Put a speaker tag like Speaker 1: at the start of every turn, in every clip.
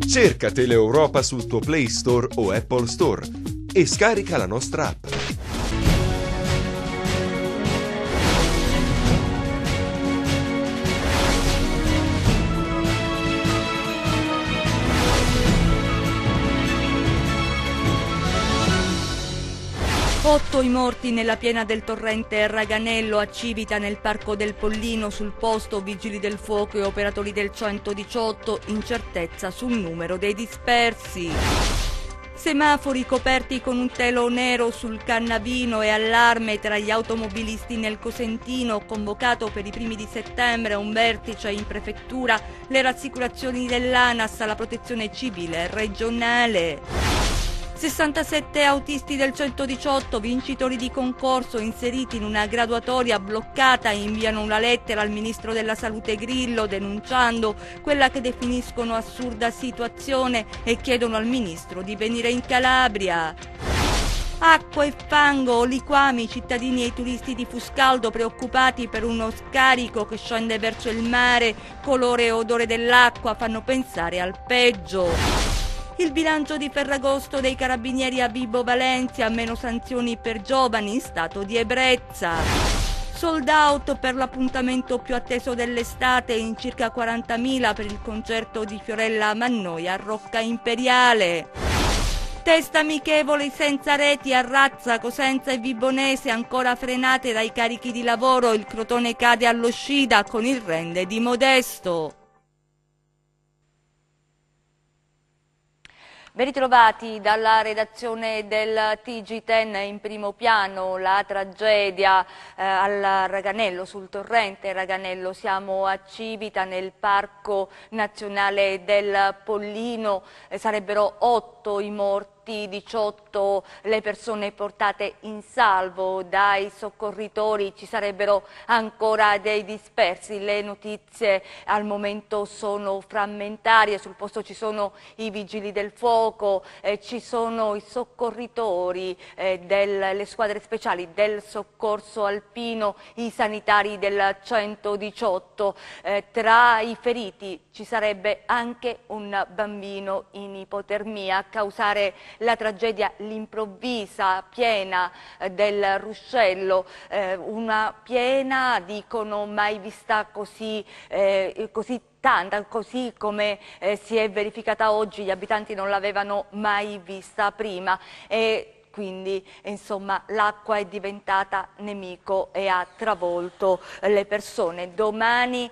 Speaker 1: Cerca Teleeuropa sul tuo Play Store o Apple Store e scarica la nostra app.
Speaker 2: Otto i morti nella piena del torrente Raganello a Civita nel Parco del Pollino. Sul posto vigili del fuoco e operatori del 118, incertezza sul numero dei dispersi. Semafori coperti con un telo nero sul Cannavino e allarme tra gli automobilisti nel Cosentino. Convocato per i primi di settembre un vertice in prefettura, le rassicurazioni dell'ANAS alla protezione civile regionale. 67 autisti del 118, vincitori di concorso inseriti in una graduatoria bloccata, inviano una lettera al ministro della Salute Grillo denunciando quella che definiscono assurda situazione e chiedono al ministro di venire in Calabria. Acqua e fango, liquami, cittadini e turisti di Fuscaldo preoccupati per uno scarico che scende verso il mare. Colore e odore dell'acqua fanno pensare al peggio. Il bilancio di Ferragosto dei Carabinieri a Vibo Valentia, meno sanzioni per giovani in stato di ebbrezza. Sold out per l'appuntamento più atteso dell'estate, in circa 40.000 per il concerto di Fiorella Mannoia a Rocca Imperiale. Test amichevoli senza reti a Razza, Cosenza e Vibonese ancora frenate dai carichi di lavoro. Il Crotone cade allo Scida con il rende di Modesto. Ben ritrovati dalla redazione del TG10. In primo piano la tragedia al Raganello, sul torrente Raganello. Siamo a Civita nel Parco Nazionale del Pollino. Sarebbero 8 i morti, 18 le persone portate in salvo dai soccorritori. Ci sarebbero ancora dei dispersi. Le notizie al momento sono frammentarie. Sul posto ci sono i vigili del fuoco, ci sono i soccorritori, le squadre speciali del soccorso alpino, i sanitari del 118. Tra i feriti ci sarebbe anche un bambino in ipotermia. A causare la tragedia l'improvvisa piena del ruscello, una piena, dicono, mai vista così tanta, così come si è verificata oggi. Gli abitanti non l'avevano mai vista prima e quindi insomma l'acqua è diventata nemico e ha travolto le persone. Domani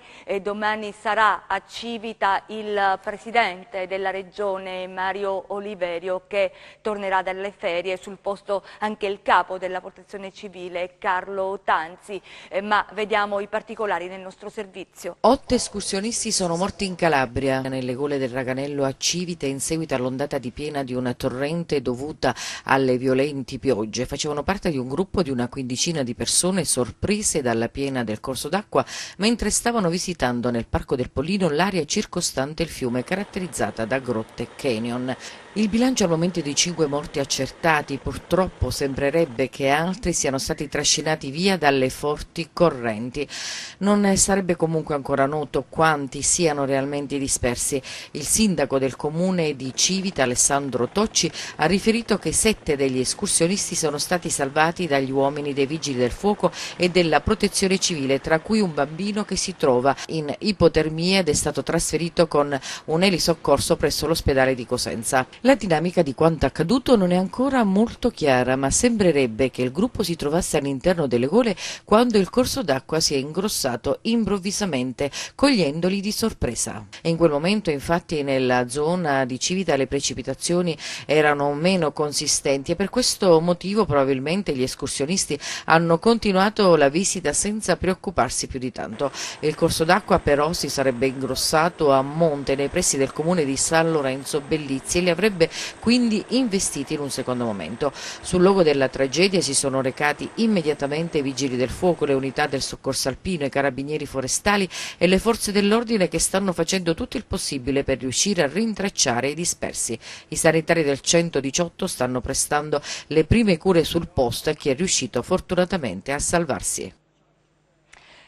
Speaker 2: sarà a Civita il presidente della regione Mario Oliverio, che tornerà dalle ferie. Sul posto anche il capo della protezione civile Carlo Tanzi, ma vediamo i particolari nel nostro servizio.
Speaker 3: 8 escursionisti sono morti in Calabria, nelle gole del Raganello a Civita, in seguito all'ondata di piena di un torrente dovuta alle violente piogge. Facevano parte di un gruppo di una quindicina di persone sorprese dalla piena del corso d'acqua mentre stavano visitando nel Parco del Pollino l'area circostante il fiume, caratterizzata da grotte e canyon. Il bilancio al momento è di 5 morti accertati. Purtroppo sembrerebbe che altri siano stati trascinati via dalle forti correnti. Non sarebbe comunque ancora noto quanti siano realmente dispersi. Il sindaco del comune di Civita, Alessandro Tocci, ha riferito che 7 degli escursionisti sono stati salvati dagli uomini dei vigili del fuoco e della protezione civile, tra cui un bambino che si trova in ipotermia ed è stato trasferito con un elisoccorso presso l'ospedale di Cosenza. La dinamica di quanto accaduto non è ancora molto chiara, ma sembrerebbe che il gruppo si trovasse all'interno delle gole quando il corso d'acqua si è ingrossato improvvisamente, cogliendoli di sorpresa. E in quel momento, infatti, nella zona di Civita le precipitazioni erano meno consistenti e per questo motivo probabilmente gli escursionisti hanno continuato la visita senza preoccuparsi più di tanto. Il corso d'acqua però si sarebbe ingrossato a monte nei pressi del comune di San Lorenzo Bellizzi e li avrebbe quindi investiti in un secondo momento. Sul luogo della tragedia si sono recati immediatamente i vigili del fuoco, le unità del soccorso alpino, i carabinieri forestali e le forze dell'ordine, che stanno facendo tutto il possibile per riuscire a rintracciare i dispersi. I sanitari del 118 stanno prestando le prime cure sul posto e chi è riuscito fortunatamente a salvarsi.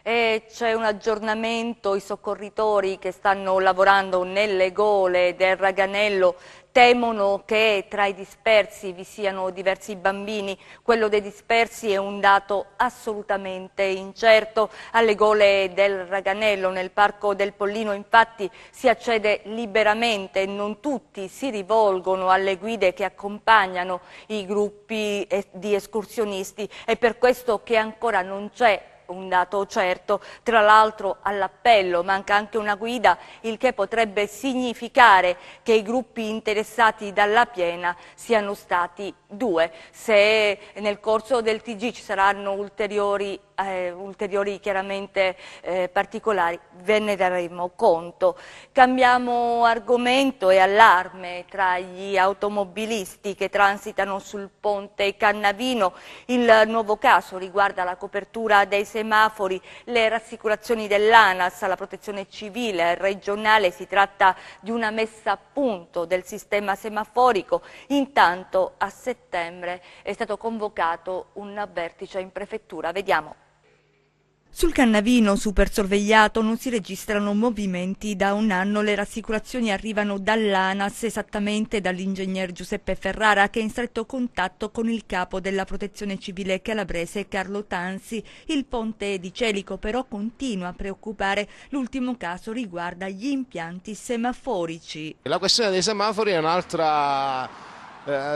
Speaker 2: E c'è un aggiornamento, i soccorritori che stanno lavorando nelle gole del Raganello temono che tra i dispersi vi siano diversi bambini. Quello dei dispersi è un dato assolutamente incerto. Alle gole del Raganello, nel Parco del Pollino, infatti si accede liberamente, non tutti si rivolgono alle guide che accompagnano i gruppi di escursionisti, è per questo che ancora non c'è un dato certo. Tra l'altro all'appello manca anche una guida, il che potrebbe significare che i gruppi interessati dalla piena siano stati 2. Se nel corso del TG ci saranno ulteriori chiaramente particolari, ve ne daremo conto. Cambiamo argomento. E allarme tra gli automobilisti che transitano sul ponte Cannavino. Il nuovo caso riguarda la copertura dei semafori, le rassicurazioni dell'ANAS, la protezione civile regionale. Si tratta di una messa a punto del sistema semaforico. Intanto a settembre è stato convocato un vertice in prefettura. Vediamo. Sul Cannavino, super sorvegliato, non si registrano movimenti da un anno. Le rassicurazioni arrivano dall'ANAS, esattamente dall'ingegner Giuseppe Ferrara, che è in stretto contatto con il capo della protezione civile calabrese Carlo Tanzi. Il ponte di Celico però continua a preoccupare. L'ultimo caso riguarda gli impianti semaforici.
Speaker 4: La questione dei semafori è un'altra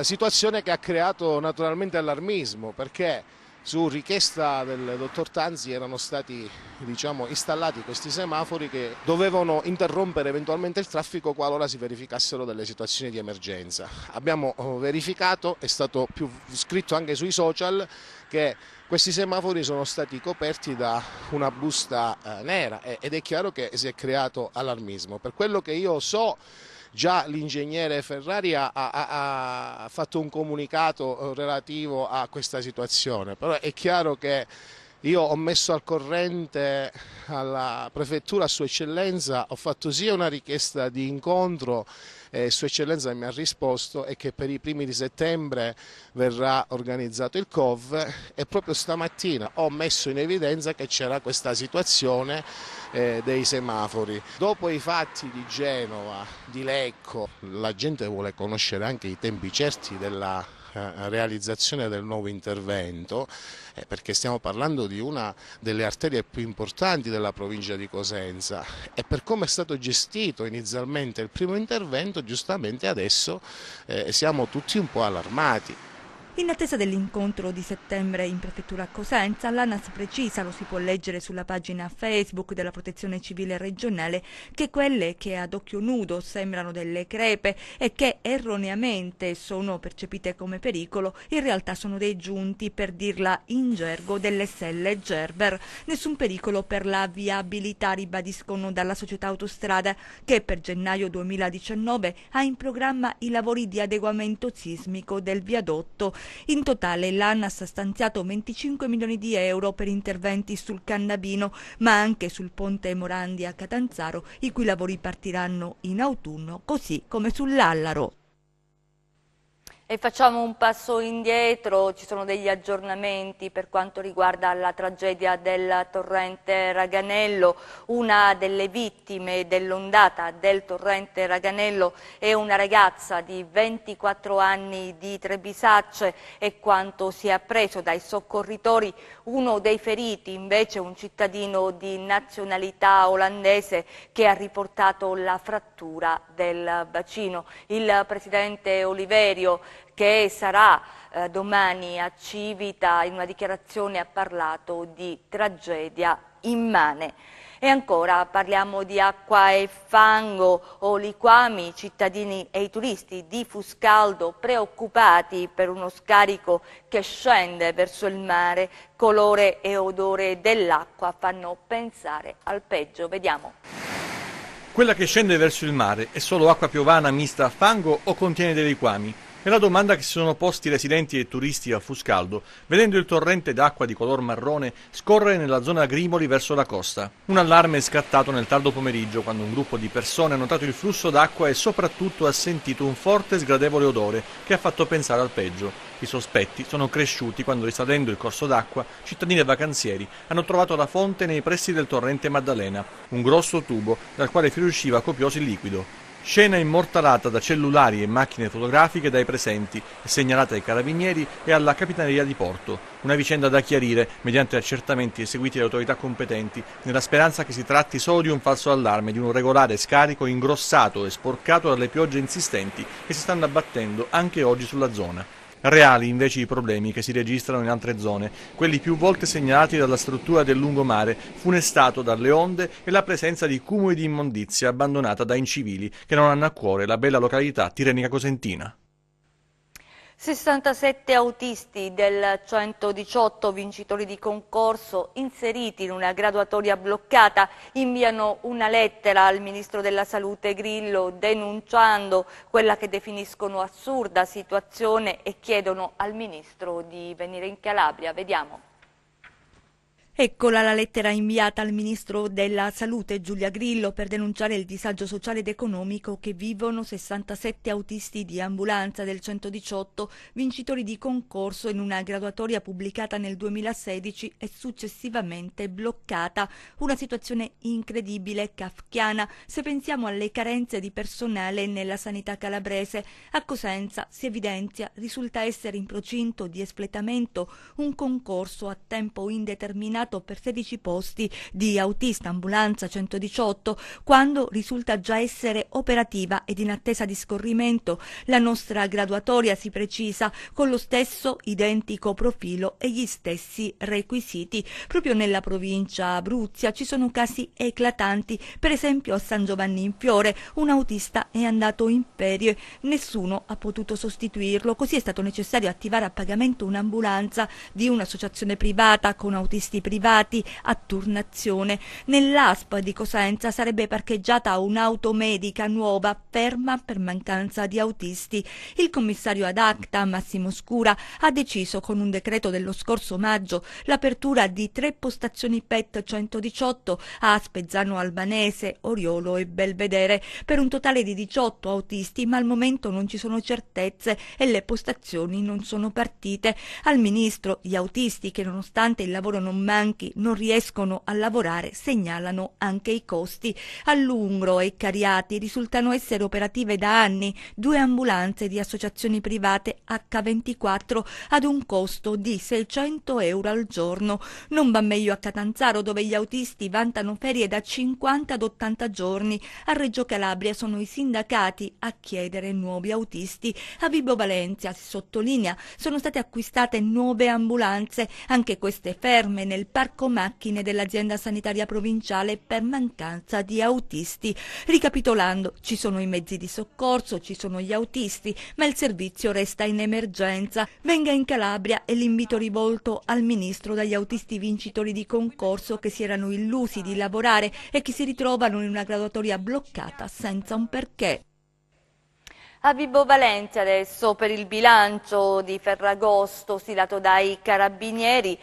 Speaker 4: situazione che ha creato naturalmente allarmismo, perché su richiesta del dottor Tanzi erano stati installati questi semafori che dovevano interrompere eventualmente il traffico qualora si verificassero delle situazioni di emergenza. Abbiamo verificato, è stato più scritto anche sui social, che questi semafori sono stati coperti da una busta nera ed è chiaro che si è creato allarmismo. Per quello che io so, già l'ingegnere Ferrari ha fatto un comunicato relativo a questa situazione, però è chiaro che io ho messo al corrente alla prefettura, a Sua Eccellenza, ho fatto sia una richiesta di incontro, Sua Eccellenza mi ha risposto, e che per i primi di settembre verrà organizzato il COV, e proprio stamattina ho messo in evidenza che c'era questa situazione dei semafori. Dopo i fatti di Genova, di Lecco, la gente vuole conoscere anche i tempi certi della realizzazione del nuovo intervento, perché stiamo parlando di una delle arterie più importanti della provincia di Cosenza, e per come è stato gestito inizialmente il primo intervento, giustamente adesso siamo tutti un po' allarmati.
Speaker 2: In attesa dell'incontro di settembre in prefettura a Cosenza, l'ANAS precisa, lo si può leggere sulla pagina Facebook della Protezione Civile regionale, che quelle che ad occhio nudo sembrano delle crepe e che erroneamente sono percepite come pericolo, in realtà sono dei giunti, per dirla in gergo, delle selle Gerber. Nessun pericolo per la viabilità, ribadiscono dalla società Autostrada, che per gennaio 2019 ha in programma i lavori di adeguamento sismico del viadotto. In totale l'ANAS ha stanziato 25 milioni di euro per interventi sul Cannavino, ma anche sul ponte Morandi a Catanzaro, i cui lavori partiranno in autunno, così come sull'Allaro. E facciamo un passo indietro, ci sono degli aggiornamenti per quanto riguarda la tragedia del torrente Raganello. Una delle vittime dell'ondata del torrente Raganello è una ragazza di 24 anni di Trebisacce, e quanto si è appreso dai soccorritori, uno dei feriti invece un cittadino di nazionalità olandese che ha riportato la frattura del bacino. Il presidente Oliverio, che sarà domani a Civita, in una dichiarazione ha parlato di tragedia immane. E ancora parliamo di acqua e fango o liquami. I cittadini e i turisti di Fuscaldo, preoccupati per uno scarico che scende verso il mare. Colore e odore dell'acqua fanno pensare al peggio. Vediamo.
Speaker 5: Quella che scende verso il mare è solo acqua piovana mista a fango o contiene dei liquami? È la domanda che si sono posti residenti e turisti a Fuscaldo, vedendo il torrente d'acqua di color marrone scorrere nella zona Grimoli verso la costa. Un allarme è scattato nel tardo pomeriggio, quando un gruppo di persone ha notato il flusso d'acqua e soprattutto ha sentito un forte e sgradevole odore che ha fatto pensare al peggio. I sospetti sono cresciuti quando, risalendo il corso d'acqua, cittadini e vacanzieri hanno trovato la fonte nei pressi del torrente Maddalena, un grosso tubo dal quale fuoriusciva copioso il liquido. Scena immortalata da cellulari e macchine fotografiche dai presenti e segnalata ai carabinieri e alla capitaneria di porto. Una vicenda da chiarire mediante accertamenti eseguiti dalle autorità competenti, nella speranza che si tratti solo di un falso allarme, di un regolare scarico ingrossato e sporcato dalle piogge insistenti che si stanno abbattendo anche oggi sulla zona. Reali invece i problemi che si registrano in altre zone, quelli più volte segnalati dalla struttura del lungomare, funestato dalle onde e la presenza di cumuli di immondizia abbandonata da incivili che non hanno a cuore la bella località tirrenica cosentina.
Speaker 2: 67 autisti del 118 vincitori di concorso inseriti in una graduatoria bloccata inviano una lettera al Ministro della Salute Grillo denunciando quella che definiscono assurda situazione e chiedono al Ministro di venire in Calabria. Vediamo.
Speaker 6: Eccola la lettera inviata al Ministro della Salute Giulia Grillo per denunciare il disagio sociale ed economico che vivono 67 autisti di ambulanza del 118, vincitori di concorso in una graduatoria pubblicata nel 2016 e successivamente bloccata. Una situazione incredibile, kafkiana, se pensiamo alle carenze di personale nella sanità calabrese. A Cosenza si evidenzia, risulta essere in procinto di espletamento un concorso a tempo indeterminato per 16 posti di autista ambulanza 118, quando risulta già essere operativa ed in attesa di scorrimento. La nostra graduatoria, si precisa, con lo stesso identico profilo e gli stessi requisiti. Proprio nella provincia Abruzia ci sono casi eclatanti, per esempio a San Giovanni in Fiore un autista è andato in ferie, nessuno ha potuto sostituirlo, così è stato necessario attivare a pagamento un'ambulanza di un'associazione privata con autisti privati a turnazione. Nell'ASP di Cosenza sarebbe parcheggiata un'auto medica nuova ferma per mancanza di autisti. Il commissario ad acta Massimo Scura ha deciso con un decreto dello scorso maggio l'apertura di 3 postazioni PET 118 a Spezzano Albanese, Oriolo e Belvedere per un totale di 18 autisti, ma al momento non ci sono certezze e le postazioni non sono partite. Al ministro gli autisti, che nonostante il lavoro non manchi, non riescono a lavorare, segnalano anche i costi. A Lungro e Cariati risultano essere operative da anni 2 ambulanze di associazioni private H24 ad un costo di 600 euro al giorno. Non va meglio a Catanzaro, dove gli autisti vantano ferie da 50 ad 80 giorni. A Reggio Calabria sono i sindacati a chiedere nuovi autisti. A Vibo Valentia, si sottolinea, sono state acquistate 9 ambulanze, anche queste ferme nel parco macchine dell'azienda sanitaria provinciale per mancanza di autisti. Ricapitolando, ci sono i mezzi di soccorso, ci sono gli autisti, ma il servizio resta in emergenza. Venga in Calabria è l'invito rivolto al ministro dagli autisti vincitori di concorso che si erano illusi di lavorare e che si ritrovano in una graduatoria bloccata senza un perché.
Speaker 2: A Vibo Valentia adesso per il bilancio di Ferragosto stilato dai carabinieri,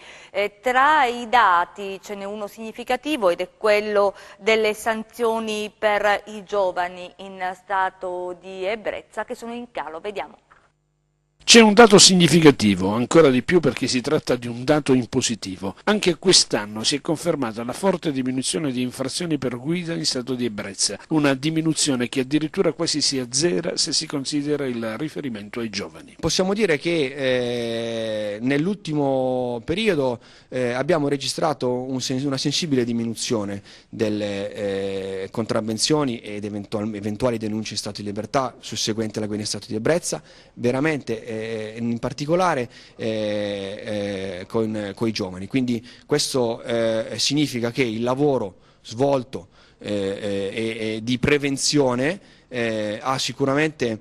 Speaker 2: tra i dati ce n'è uno significativo ed è quello delle sanzioni per i giovani in stato di ebbrezza che sono in calo. Vediamo.
Speaker 7: C'è un dato significativo, ancora di più perché si tratta di un dato in positivo. Anche quest'anno si è confermata la forte diminuzione di infrazioni per guida in stato di ebbrezza, una diminuzione che addirittura quasi si azzera se si considera il riferimento ai giovani.
Speaker 8: Possiamo dire che nell'ultimo periodo abbiamo registrato una sensibile diminuzione delle contravvenzioni ed eventuali denunce in stato di libertà susseguente alla guida in stato di ebbrezza, veramente in particolare con i giovani. Quindi questo significa che il lavoro svolto di prevenzione ha sicuramente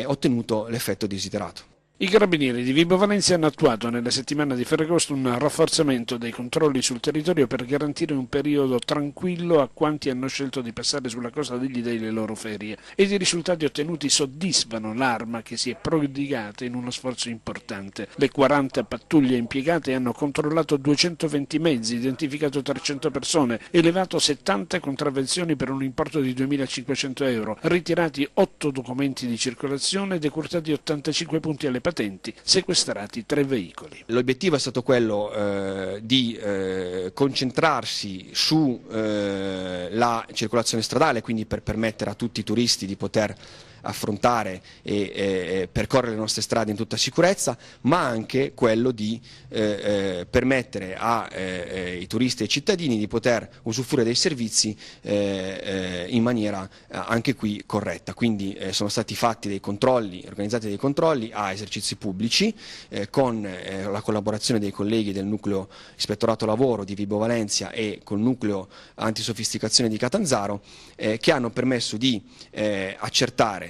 Speaker 8: ottenuto l'effetto desiderato.
Speaker 7: I carabinieri di Vibo Valentia hanno attuato nella settimana di Ferragosto un rafforzamento dei controlli sul territorio per garantire un periodo tranquillo a quanti hanno scelto di passare sulla Costa degli Dei le loro ferie, ed i risultati ottenuti soddisfano l'Arma, che si è prodigata in uno sforzo importante. Le 40 pattuglie impiegate hanno controllato 220 mezzi, identificato 300 persone, elevato 70 contravvenzioni per un importo di 2.500 euro, ritirati 8 documenti di circolazione, decurtati 85 punti alle patenti, sequestrati 3 veicoli.
Speaker 8: L'obiettivo è stato quello di concentrarsi su la circolazione stradale, quindi per permettere a tutti i turisti di poter affrontare e percorrere le nostre strade in tutta sicurezza, ma anche quello di permettere ai turisti e ai cittadini di poter usufruire dei servizi in maniera anche qui corretta. Quindi sono stati fatti dei controlli, organizzati dei controlli a esercizi pubblici con la collaborazione dei colleghi del nucleo Ispettorato Lavoro di Vibo Valentia e col nucleo antisofisticazione di Catanzaro, che hanno permesso di accertare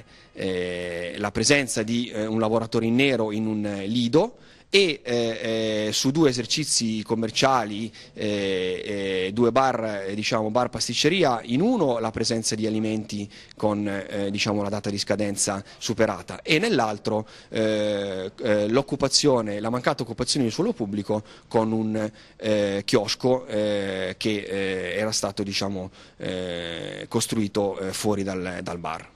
Speaker 8: la presenza di un lavoratore in nero in un lido e su 2 esercizi commerciali, 2 bar, bar pasticceria, in uno la presenza di alimenti con la data di scadenza superata, e nell'altro la mancata occupazione di suolo pubblico con un chiosco che era stato costruito fuori dal bar.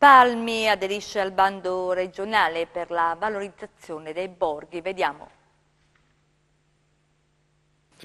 Speaker 2: Palmi aderisce al bando regionale per la valorizzazione dei borghi. Vediamo.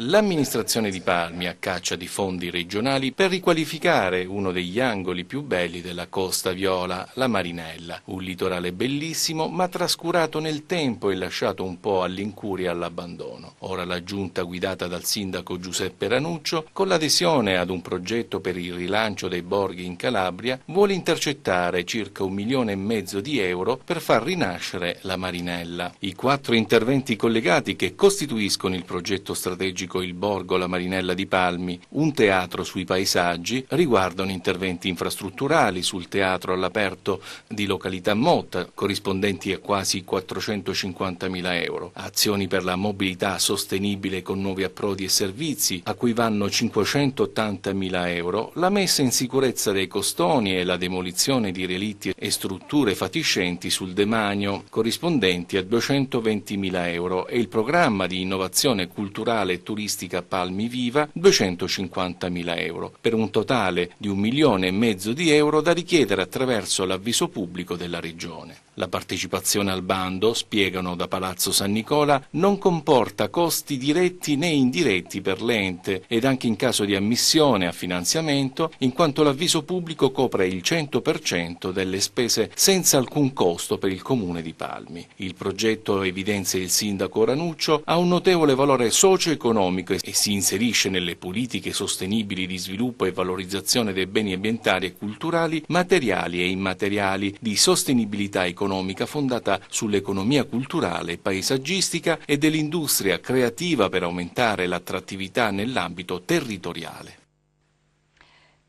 Speaker 9: L'amministrazione di Palmi a caccia di fondi regionali per riqualificare uno degli angoli più belli della Costa Viola, la Marinella. Un litorale bellissimo ma trascurato nel tempo e lasciato un po' all'incuria e all'abbandono. Ora la giunta guidata dal sindaco Giuseppe Ranuccio, con l'adesione ad un progetto per il rilancio dei borghi in Calabria, vuole intercettare circa 1,5 milioni di euro per far rinascere la Marinella. I 4 interventi collegati che costituiscono il progetto strategico Il Borgo La Marinella di Palmi, un teatro sui paesaggi, riguardano interventi infrastrutturali sul teatro all'aperto di località motta, corrispondenti a quasi 450.000 euro, azioni per la mobilità sostenibile con nuovi approdi e servizi, a cui vanno 580.000 euro, la messa in sicurezza dei costoni e la demolizione di relitti e strutture fatiscenti sul demanio, corrispondenti a 220.000 euro, e il programma di innovazione culturale e turistica Palmi Viva 250.000 euro, per un totale di 1,5 milioni di euro da richiedere attraverso l'avviso pubblico della Regione. La partecipazione al bando, spiegano da Palazzo San Nicola, non comporta costi diretti né indiretti per l'ente ed anche in caso di ammissione a finanziamento, in quanto l'avviso pubblico copre il 100% delle spese senza alcun costo per il comune di Palmi. Il progetto, evidenzia il sindaco Ranuccio, ha un notevole valore socio-economico e si inserisce nelle politiche sostenibili di sviluppo e valorizzazione dei beni ambientali e culturali, materiali e immateriali, di sostenibilità economica fondata sull'economia culturale e paesaggistica e dell'industria creativa per aumentare l'attrattività nell'ambito territoriale.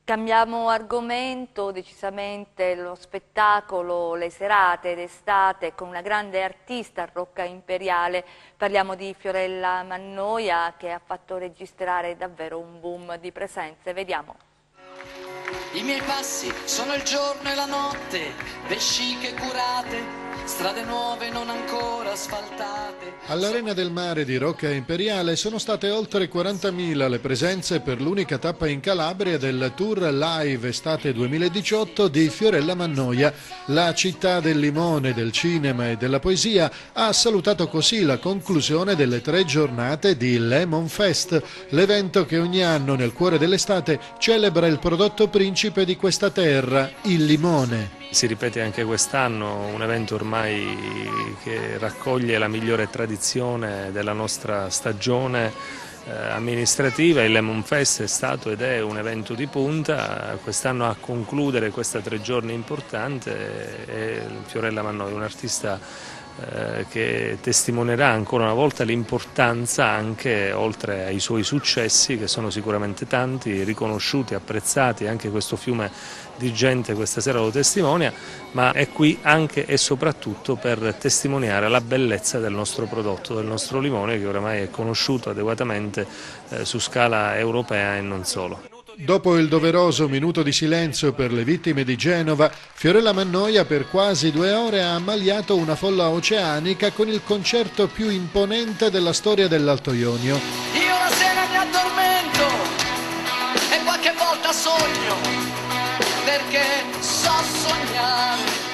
Speaker 2: Cambiamo argomento, decisamente lo spettacolo, le serate d'estate con una grande artista a Rocca Imperiale. Parliamo di Fiorella Mannoia, che ha fatto registrare davvero un boom di presenze. Vediamo.
Speaker 10: I miei passi sono il giorno e la notte, vesciche curate, strade nuove non ancora asfaltate.
Speaker 11: All'Arena del Mare di Rocca Imperiale sono state oltre 40.000 le presenze per l'unica tappa in Calabria del Tour Live Estate 2018 di Fiorella Mannoia. La città del limone, del cinema e della poesia ha salutato così la conclusione delle 3 giornate di Lemon Fest, l'evento che ogni anno nel cuore dell'estate celebra il prodotto principe di questa terra, il limone.
Speaker 12: Si ripete anche quest'anno, un evento ormai che raccoglie la migliore tradizione della nostra stagione amministrativa. Il Lemon Fest è stato ed è un evento di punta. Quest'anno a concludere questa 3 giorni importante è Fiorella Mannoia, un'artista che testimonierà ancora una volta l'importanza anche, oltre ai suoi successi, che sono sicuramente tanti, riconosciuti, apprezzati, anche questo fiume di gente questa sera lo testimonia, ma è qui anche e soprattutto per testimoniare la bellezza del nostro prodotto, del nostro limone, che oramai è conosciuto adeguatamente su scala europea e non solo.
Speaker 11: Dopo il doveroso minuto di silenzio per le vittime di Genova, Fiorella Mannoia per quasi 2 ore ha ammaliato una folla oceanica con il concerto più imponente della storia dell'Alto Ionio.
Speaker 10: Io la sera mi addormento e qualche volta sogno, perché so sognare.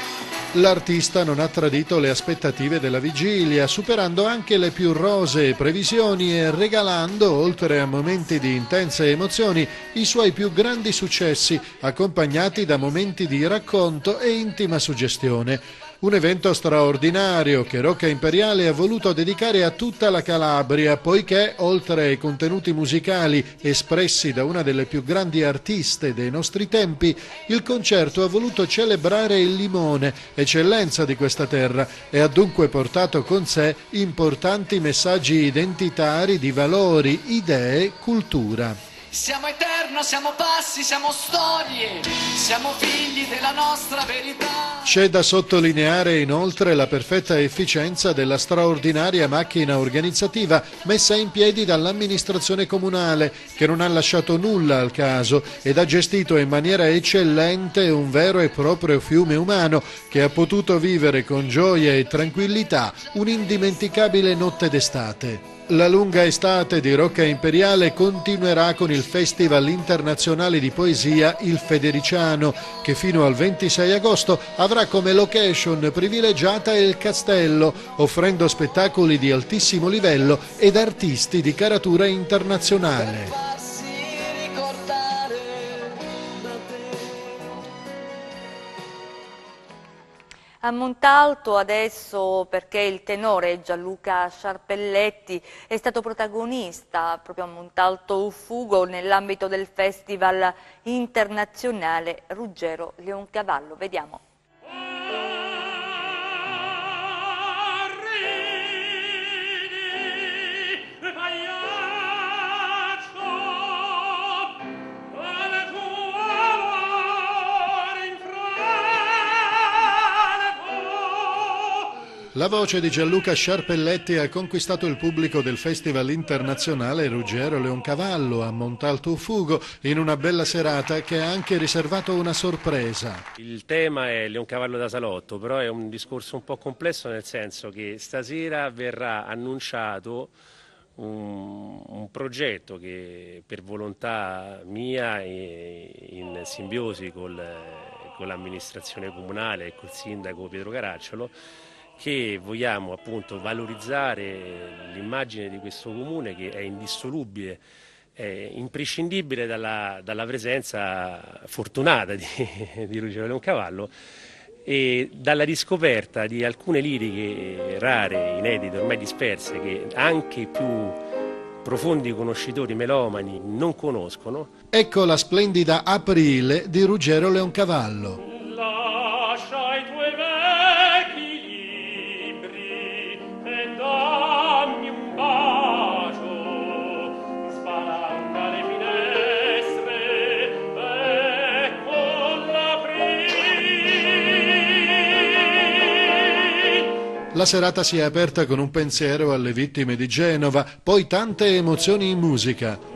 Speaker 11: L'artista non ha tradito le aspettative della vigilia, superando anche le più rosee previsioni e regalando, oltre a momenti di intense emozioni, i suoi più grandi successi, accompagnati da momenti di racconto e intima suggestione. Un evento straordinario che Rocca Imperiale ha voluto dedicare a tutta la Calabria, poiché, oltre ai contenuti musicali espressi da una delle più grandi artiste dei nostri tempi, il concerto ha voluto celebrare il limone, eccellenza di questa terra, e ha dunque portato con sé importanti messaggi identitari di valori, idee, cultura.
Speaker 10: Siamo eterno, siamo passi, siamo storie, siamo figli della nostra verità.
Speaker 11: C'è da sottolineare inoltre la perfetta efficienza della straordinaria macchina organizzativa messa in piedi dall'amministrazione comunale, che non ha lasciato nulla al caso ed ha gestito in maniera eccellente un vero e proprio fiume umano che ha potuto vivere con gioia e tranquillità un'indimenticabile notte d'estate. La lunga estate di Rocca Imperiale continuerà con il Festival Internazionale di Poesia Il Federiciano, che fino al 26 agosto avrà come location privilegiata il Castello, offrendo spettacoli di altissimo livello ed artisti di caratura internazionale.
Speaker 2: A Montalto adesso, perché il tenore Gianluca Sciarpelletti è stato protagonista proprio a Montalto Fugo nell'ambito del Festival Internazionale Ruggero Leoncavallo. Vediamo.
Speaker 11: La voce di Gianluca Sciarpelletti ha conquistato il pubblico del Festival Internazionale Ruggero Leoncavallo a Montalto Fugo in una bella serata che ha anche riservato una sorpresa.
Speaker 13: Il tema è Leoncavallo da Salotto, però è un discorso un po' complesso, nel senso che stasera verrà annunciato un progetto che, per volontà mia e in simbiosi con l'amministrazione comunale e col sindaco Pietro Caracciolo, che vogliamo appunto valorizzare l'immagine di questo comune, che è indissolubile, è imprescindibile dalla presenza fortunata di Ruggero Leoncavallo, e dalla riscoperta di alcune liriche rare, inedite, ormai disperse, che anche i più profondi conoscitori melomani non conoscono.
Speaker 11: Ecco la splendida Aprile di Ruggero Leoncavallo.
Speaker 14: Lascia i tuoi vecchi libri e dammi un bacio, spalanca le finestre e con l'Aprile.
Speaker 11: La serata si è aperta con un pensiero alle vittime di Genova, poi tante emozioni in musica.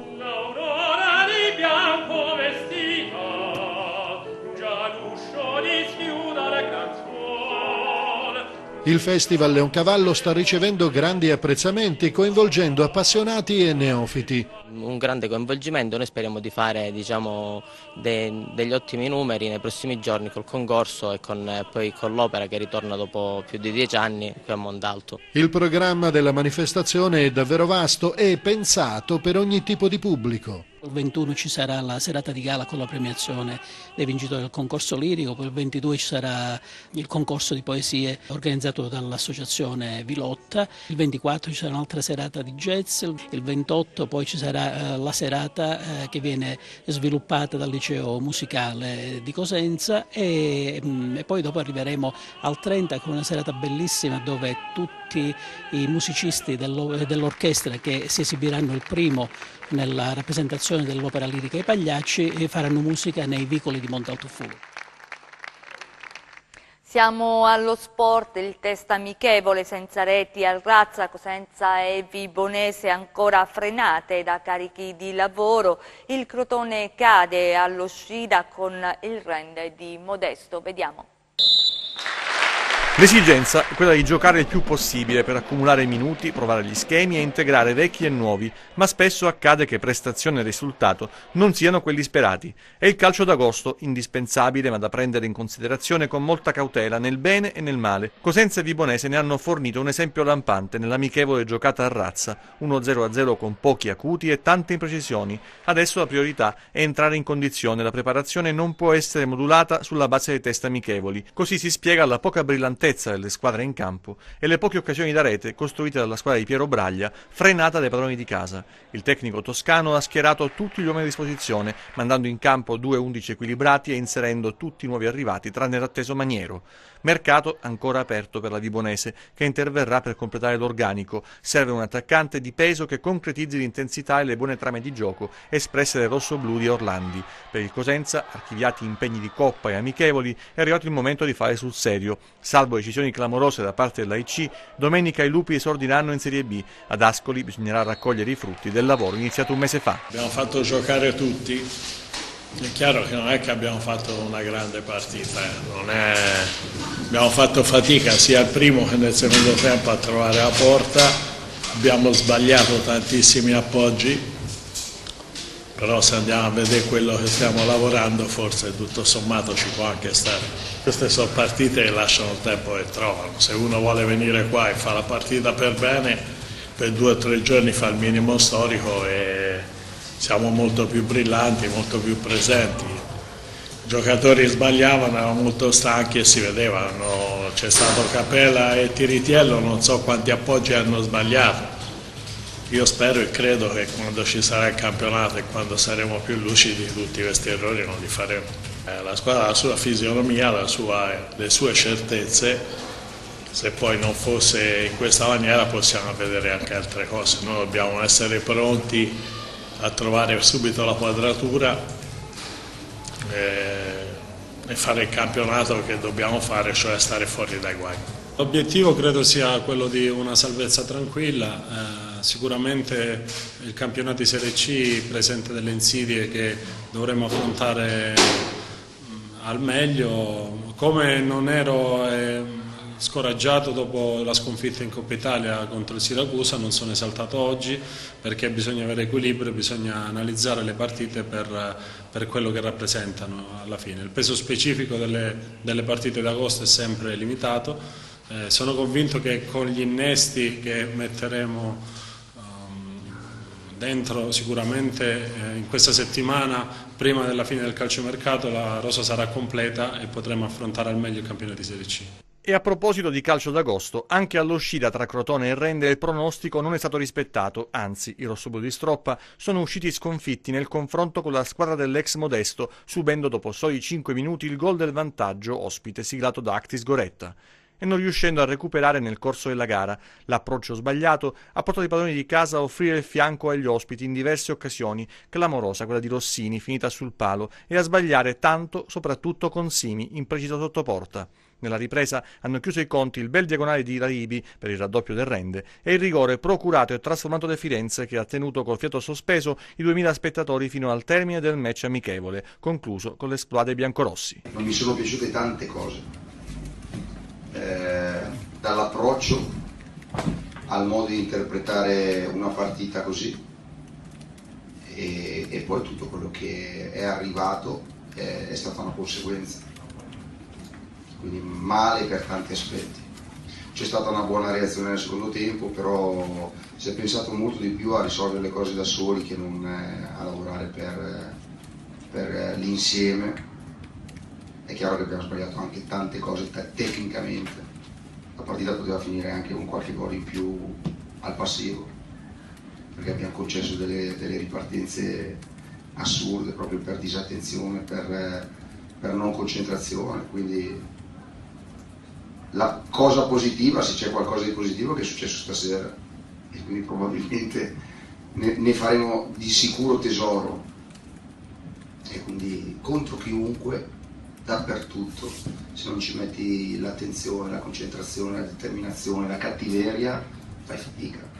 Speaker 11: Il Festival Leoncavallo sta ricevendo grandi apprezzamenti, coinvolgendo appassionati e neofiti.
Speaker 15: Un grande coinvolgimento, noi speriamo di fare degli ottimi numeri nei prossimi giorni col concorso e poi con l'opera che ritorna dopo più di 10 anni qui a Montalto.
Speaker 11: Il programma della manifestazione è davvero vasto e pensato per ogni tipo di pubblico.
Speaker 16: Il 21 ci sarà la serata di gala con la premiazione dei vincitori del concorso lirico, poi il 22 ci sarà il concorso di poesie organizzato dall'associazione Vilotta, il 24 ci sarà un'altra serata di jazz, il 28 poi ci sarà la serata che viene sviluppata dal liceo musicale di Cosenza e poi dopo arriveremo al 30 con una serata bellissima dove tutti i musicisti dell'orchestra che si esibiranno il primo nella rappresentazione dell'opera lirica I Pagliacci faranno musica nei vicoli di Montaltufolo.
Speaker 2: Siamo allo sport, il test amichevole senza reti al Razza, Cosenza e Vibonese ancora frenate da carichi di lavoro. Il Crotone cade allo Scida con il Rende di Modesto. Vediamo.
Speaker 5: L'esigenza è quella di giocare il più possibile per accumulare minuti, provare gli schemi e integrare vecchi e nuovi, ma spesso accade che prestazione e risultato non siano quelli sperati. È il calcio d'agosto, indispensabile ma da prendere in considerazione con molta cautela nel bene e nel male. Cosenza e Vibonese ne hanno fornito un esempio lampante nell'amichevole giocata a Razza, 1-0 con pochi acuti e tante imprecisioni. Adesso la priorità è entrare in condizione, la preparazione non può essere modulata sulla base dei test amichevoli. Così si spiega la poca brillantezza delle squadre in campo e le poche occasioni da rete costruite dalla squadra di Piero Braglia, frenata dai padroni di casa. Il tecnico toscano ha schierato tutti gli uomini a disposizione, mandando in campo 2 11 equilibrati e inserendo tutti i nuovi arrivati, tranne l'atteso Maniero. Mercato ancora aperto per la Vibonese, che interverrà per completare l'organico. Serve un attaccante di peso che concretizzi l'intensità e le buone trame di gioco espresse dai rossoblù di Orlandi. Per il Cosenza, archiviati impegni di coppa e amichevoli, è arrivato il momento di fare sul serio. Salvo decisioni clamorose da parte dell'AIC, domenica i Lupi esordiranno in Serie B. Ad Ascoli bisognerà raccogliere i frutti del lavoro iniziato un mese fa.
Speaker 17: Abbiamo fatto giocare tutti. È chiaro che non è che abbiamo fatto una grande partita, abbiamo fatto fatica sia al primo che nel secondo tempo a trovare la porta, abbiamo sbagliato tantissimi appoggi, però se andiamo a vedere quello che stiamo lavorando forse tutto sommato ci può anche stare. Queste sono partite che lasciano il tempo che trovano, se uno vuole venire qua e fa la partita per bene, per 2 o 3 giorni fa il minimo storico e siamo molto più brillanti, molto più presenti. I giocatori sbagliavano, erano molto stanchi e si vedevano. C'è stato Capella e Tiritiello, non so quanti appoggi hanno sbagliato. Io spero e credo che quando ci sarà il campionato e quando saremo più lucidi tutti questi errori non li faremo. La squadra ha la sua fisionomia, le sue certezze. Se poi non fosse in questa maniera possiamo vedere anche altre cose. Noi dobbiamo essere pronti a trovare subito la quadratura e fare il campionato che dobbiamo fare, cioè stare fuori dai guai.
Speaker 12: L'obiettivo credo sia quello di una salvezza tranquilla, sicuramente il campionato di Serie C presenta delle insidie che dovremo affrontare al meglio, come non ero scoraggiato dopo la sconfitta in Coppa Italia contro il Siracusa, non sono esaltato oggi perché bisogna avere equilibrio, bisogna analizzare le partite per quello che rappresentano alla fine. Il peso specifico delle partite d'agosto è sempre limitato, sono convinto che con gli innesti che metteremo dentro sicuramente in questa settimana prima della fine del calciomercato la rosa sarà completa e potremo affrontare al meglio il campionato di Serie C.
Speaker 5: E a proposito di calcio d'agosto, anche all'uscita tra Crotone e Rende il pronostico non è stato rispettato, anzi i rossoblù di Stroppa sono usciti sconfitti nel confronto con la squadra dell'ex Modesto, subendo dopo soli 5 minuti il gol del vantaggio ospite siglato da Actis Goretta. E non riuscendo a recuperare nel corso della gara, l'approccio sbagliato ha portato i padroni di casa a offrire il fianco agli ospiti in diverse occasioni, clamorosa quella di Rossini finita sul palo, e a sbagliare tanto soprattutto con Simi impreciso sotto porta. Nella ripresa hanno chiuso i conti il bel diagonale di Laribi per il raddoppio del Rende e il rigore procurato e trasformato da Firenze che ha tenuto col fiato sospeso i 2000 spettatori fino al termine del match amichevole, concluso con l'esploit dei biancorossi.
Speaker 18: Non mi sono piaciute tante cose, dall'approccio al modo di interpretare una partita così e poi tutto quello che è arrivato è stata una conseguenza. Quindi male per tanti aspetti. c'è stata una buona reazione nel secondo tempo, però si è pensato molto di più a risolvere le cose da soli che non a lavorare per l'insieme. È chiaro che abbiamo sbagliato anche tante cose tecnicamente, la partita poteva finire anche con qualche gol in più al passivo, perché abbiamo concesso delle ripartenze assurde proprio per disattenzione, per non concentrazione. Quindi la cosa positiva, se c'è qualcosa di positivo, che è successo stasera, e quindi probabilmente ne faremo di sicuro tesoro, e quindi contro chiunque, dappertutto, se non ci metti l'attenzione, la concentrazione, la determinazione, la cattiveria, fai fatica.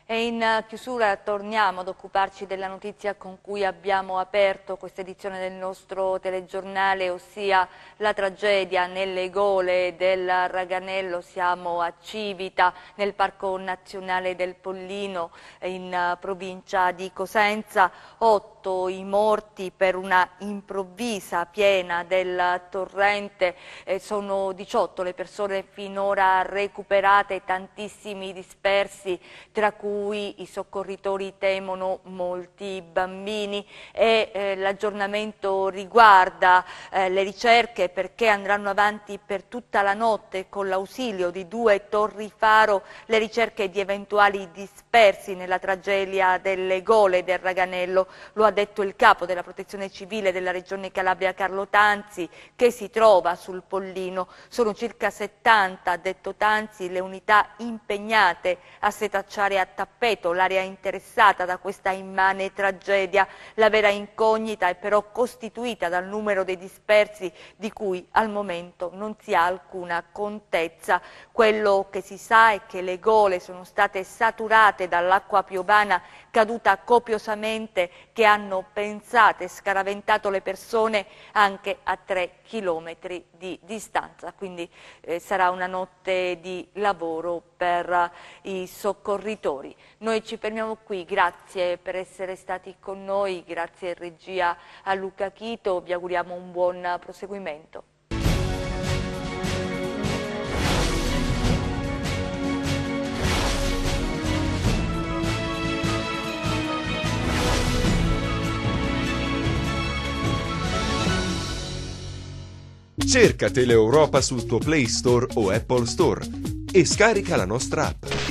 Speaker 2: E in chiusura torniamo ad occuparci della notizia con cui abbiamo aperto questa edizione del nostro telegiornale, ossia la tragedia nelle gole del Raganello. Siamo a Civita, nel Parco Nazionale del Pollino, in provincia di Cosenza. 8 i morti per una improvvisa piena del torrente, sono 18 le persone finora recuperate, tantissimi dispersi, tra cui i soccorritori temono molti bambini, e l'aggiornamento riguarda le ricerche, perché andranno avanti per tutta la notte con l'ausilio di 2 torri faro le ricerche di eventuali dispersi nella tragedia delle gole del Raganello. Lo ha detto il capo della Protezione Civile della Regione Calabria, Carlo Tanzi, che si trova sul Pollino. Sono circa 70, ha detto Tanzi, le unità impegnate a setacciare a tappeto l'area interessata da questa immane tragedia. La vera incognita è però costituita dal numero dei dispersi, di cui al momento non si ha alcuna contezza. Quello che si sa è che le gole sono state saturate dall'acqua piovana caduta copiosamente, che hanno pensato e scaraventato le persone anche a 3 chilometri di distanza. Quindi sarà una notte di lavoro per i soccorritori. Noi ci fermiamo qui, grazie per essere stati con noi, grazie in regia a Luca Chito, vi auguriamo un buon proseguimento.
Speaker 1: Cerca Teleeuropa sul tuo Play Store o Apple Store e scarica la nostra app.